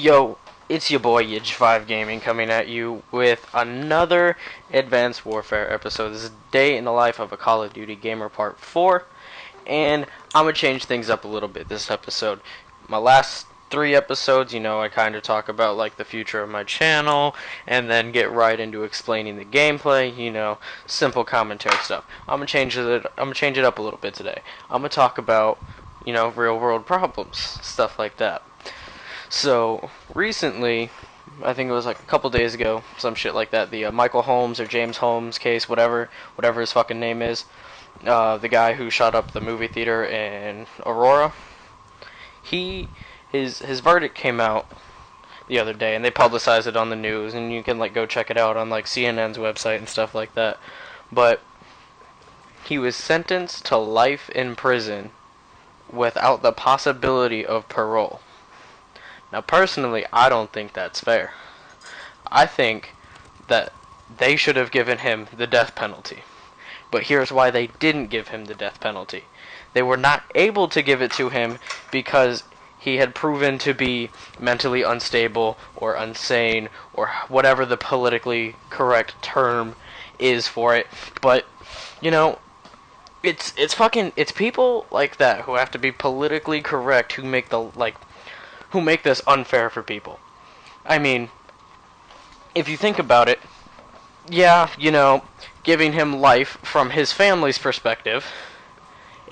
Yo, it's your boy Yidge5 Gaming coming at you with another Advanced Warfare episode. This is Day in the Life of a Call of Duty Gamer Part 4, and I'm going to change things up a little bit this episode. My last 3 episodes, I kind of talk about like the future of my channel, and then get right into explaining the gameplay, simple commentary stuff. I'm going to change it up a little bit today. I'm going to talk about, real world problems, stuff like that. So, recently, I think it was like a couple days ago, some shit like that, the Michael Holmes or James Holmes case, whatever his fucking name is, the guy who shot up the movie theater in Aurora, his verdict came out the other day, and they publicized it on the news, and you can go check it out on CNN's website and stuff like that. But he was sentenced to life in prison without the possibility of parole. Now, personally, I don't think that's fair. I think that they should have given him the death penalty. But here's why they didn't give him the death penalty. They were not able to give it to him because he had proven to be mentally unstable or insane or whatever the politically correct term is for it. But, it's people like that who have to be politically correct who make who make this unfair for people. I mean, if you think about it, yeah, giving him life from his family's perspective,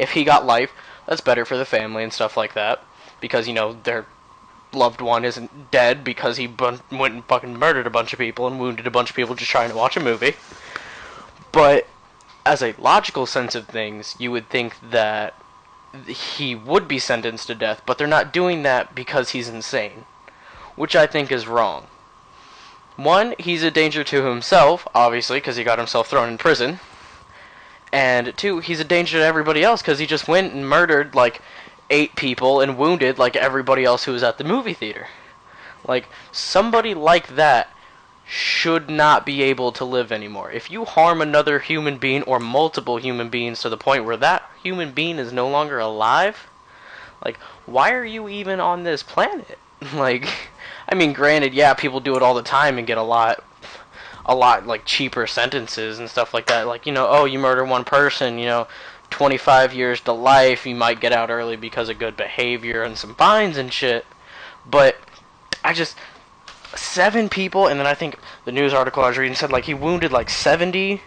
if he got life, that's better for the family and stuff like that, because, their loved one isn't dead because he went and fucking murdered a bunch of people and wounded a bunch of people just trying to watch a movie. But, as a logical sense of things, you would think that he would be sentenced to death, but they're not doing that because he's insane, which I think is wrong. One, he's a danger to himself, obviously, because he got himself thrown in prison, and 2, he's a danger to everybody else because he just went and murdered 8 people and wounded everybody else who was at the movie theater. Somebody like that should not be able to live anymore. If you harm another human being or multiple human beings to the point where that human being is no longer alive, why are you even on this planet? Granted, yeah, people do it all the time and get a lot cheaper sentences and stuff like that. You murder one person, 25 years to life, you might get out early because of good behavior and some fines and shit. But 7 people, and then I think the news article I was reading said he wounded 70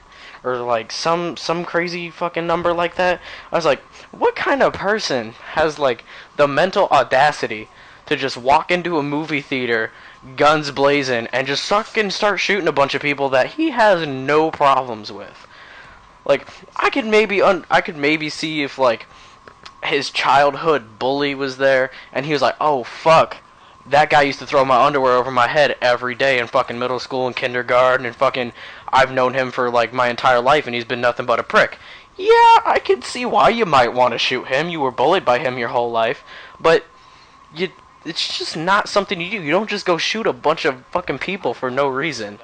or some crazy fucking number like that. I was like, what kind of person has the mental audacity to just walk into a movie theater, guns blazing, and just fucking start shooting a bunch of people that he has no problems with? I could maybe see if his childhood bully was there and he was like, oh fuck, that guy used to throw my underwear over my head every day in fucking middle school and kindergarten, and fucking I've known him for my entire life and he's been nothing but a prick. Yeah, I can see why you might want to shoot him. You were bullied by him your whole life. But it's just not something you do. You don't just go shoot a bunch of fucking people for no reason.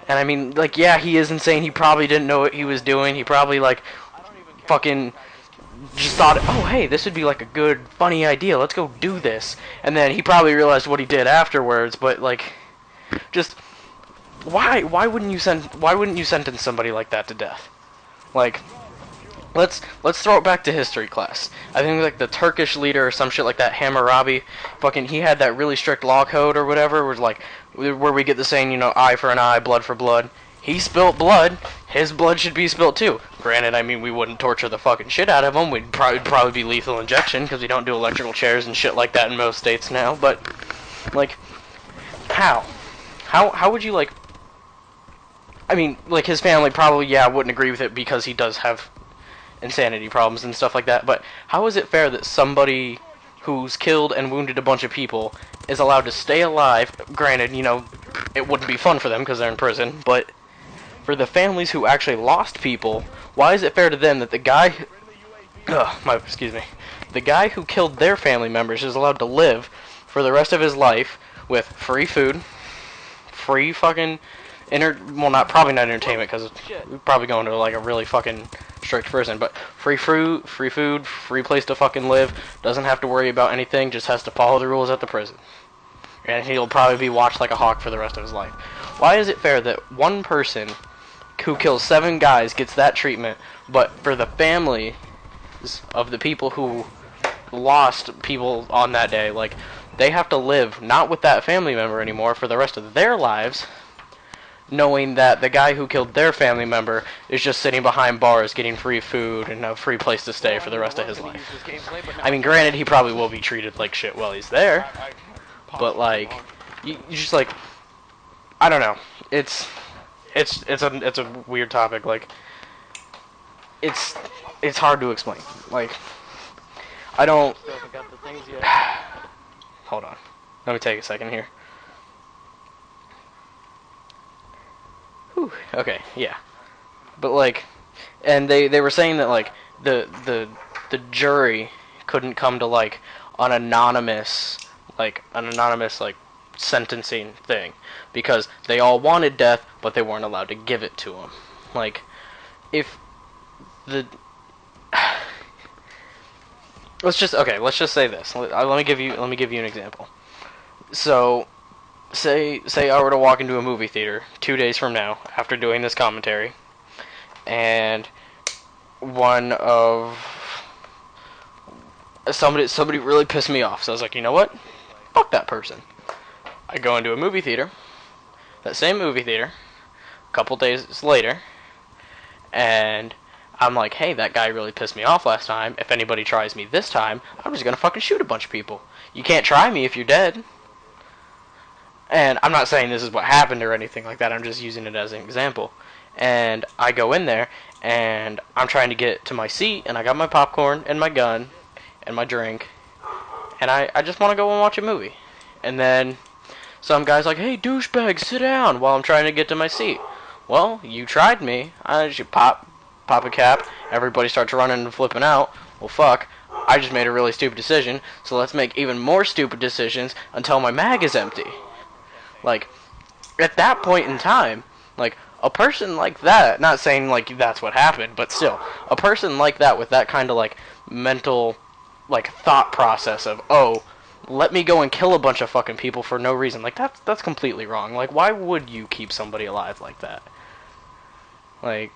And yeah, he is insane. He probably didn't know what he was doing. He probably fucking just thought, oh hey, this would be a good, funny idea. Let's go do this. And then he probably realized what he did afterwards. But just why wouldn't you sentence somebody like that to death? Let's throw it back to history class. I think the Turkish leader or some shit like that, Hammurabi, he had that really strict law code or whatever, where we get the saying, eye for an eye, blood for blood. He spilt blood. His blood should be spilt too. Granted, we wouldn't torture the fucking shit out of him. We'd probably be lethal injection because we don't do electrical chairs and shit like that in most states now. But how would you his family probably wouldn't agree with it because he does have insanity problems and stuff like that. But how is it fair that somebody who's killed and wounded a bunch of people is allowed to stay alive? Granted, it wouldn't be fun for them because they're in prison, but for the families who actually lost people, why is it fair to them that the guy the guy who killed their family members is allowed to live for the rest of his life with free food, free fucking probably not entertainment because we're probably going to a really fucking strict prison, but free food, free place to fucking live, doesn't have to worry about anything, just has to follow the rules at the prison. and he'll probably be watched like a hawk for the rest of his life. Why is it fair that one person who kills 7 guys gets that treatment, but for the families of the people who lost people on that day, like, they have to live not with that family member anymore for the rest of their lives, knowing that the guy who killed their family member is just sitting behind bars getting free food and a free place to stay for the rest of his life. I mean, granted, he probably will be treated like shit while he's there, but, like, you just, like, I don't know. It's a weird topic. Like, it's hard to explain. Like, I don't... Hold on. Let me take a second here. Whew. Okay, yeah. But, like, and they were saying that, like, the jury couldn't come to, like, an anonymous, like, sentencing thing, because they all wanted death, but they weren't allowed to give it to him. Like, if the... let's just say this. Let me give you an example. So, say I were to walk into a movie theater 2 days from now after doing this commentary, and somebody really pissed me off. So I was like, you know what? Fuck that person. I go into a movie theater, that same movie theater, a couple days later, and I'm like, hey, that guy really pissed me off last time. If anybody tries me this time, I'm just gonna fucking shoot a bunch of people. You can't try me if you're dead. And I'm not saying this is what happened or anything like that. I'm just using it as an example. And I go in there, and I'm trying to get to my seat, and I got my popcorn and my gun and my drink, and I just want to go and watch a movie. And then some guy's like, hey, douchebag, sit down, while I'm trying to get to my seat. Well, you tried me. I just pop a cap. Everybody starts running and flipping out. Well, fuck. I just made a really stupid decision, so let's make even more stupid decisions until my mag is empty. Like, at that point in time, like, a person like that, not saying, like, that's what happened, but still, a person like that with that kind of, like, mental, like, thought process of, oh, let me go and kill a bunch of fucking people for no reason. Like, that's completely wrong. Like, why would you keep somebody alive like that? Like,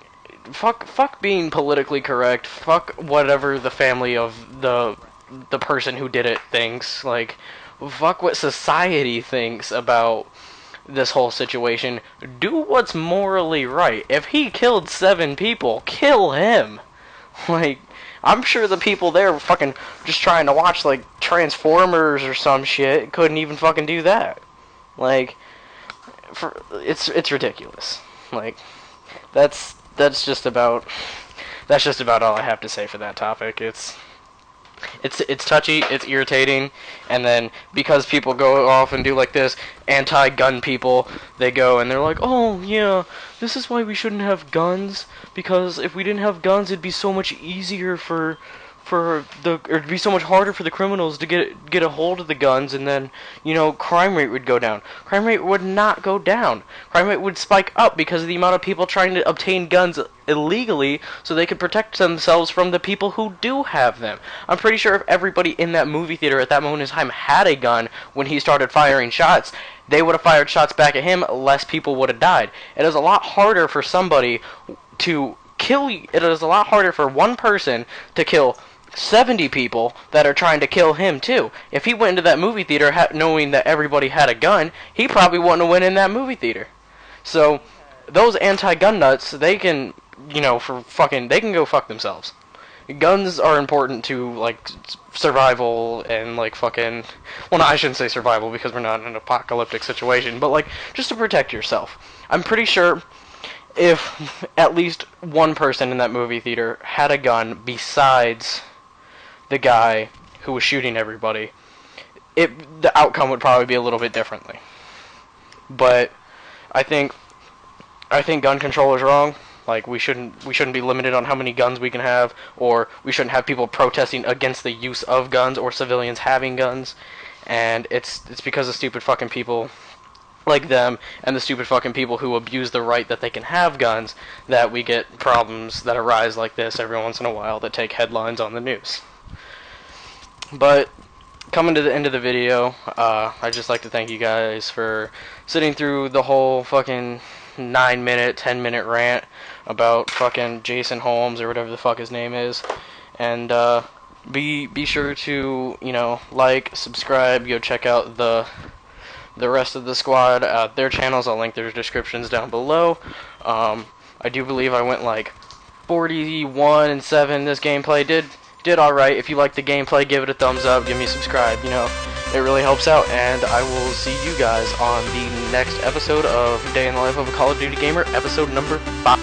fuck being politically correct. Fuck whatever the family of the person who did it thinks. Like, fuck what society thinks about this whole situation. Do what's morally right. If he killed 7 people, kill him. Like, I'm sure the people there were fucking just trying to watch, like, Transformers or some shit. Couldn't even fucking do that. Like, it's ridiculous. Like, that's just about all I have to say for that topic. It's touchy, it's irritating, and then because people go off and do like this, anti-gun people, they go and they're like, oh yeah, this is why we shouldn't have guns, because if we didn't have guns, it'd be so much easier or it'd be so much harder for the criminals to get a hold of the guns, and then, you know, crime rate would go down. Crime rate would not go down. Crime rate would spike up because of the amount of people trying to obtain guns illegally so they could protect themselves from the people who do have them. I'm pretty sure if everybody in that movie theater at that moment in time had a gun when he started firing shots, they would have fired shots back at him, less people would have died. It is a lot harder for somebody to kill you. It is a lot harder for one person to kill 70 people that are trying to kill him too. If he went into that movie theater knowing that everybody had a gun, he probably wouldn't have went in that movie theater. So those anti-gun nuts, they can, you know, they can go fuck themselves. Guns are important to, like, survival and, like, fucking, well, no, I shouldn't say survival because we're not in an apocalyptic situation, but, like, just to protect yourself. I'm pretty sure if at least one person in that movie theater had a gun besides the guy who was shooting everybody, the outcome would probably be a little bit differently. But I think gun control is wrong. Like, we shouldn't be limited on how many guns we can have, or we shouldn't have people protesting against the use of guns or civilians having guns. And it's because of stupid fucking people like them and the stupid fucking people who abuse the right that they can have guns that we get problems that arise like this every once in a while that take headlines on the news. But coming to the end of the video, I'd just like to thank you guys for sitting through the whole fucking 9-minute, 10-minute rant about fucking Jason Holmes or whatever the fuck his name is. And be sure to, you know, like, subscribe, go check out the rest of the squad, their channels. I'll link their descriptions down below. I do believe I went like 41-7. This gameplay did alright. If you like the gameplay, give it a thumbs up, give me a subscribe, you know, it really helps out, and I will see you guys on the next episode of Day in the Life of a Call of Duty Gamer, episode number 5.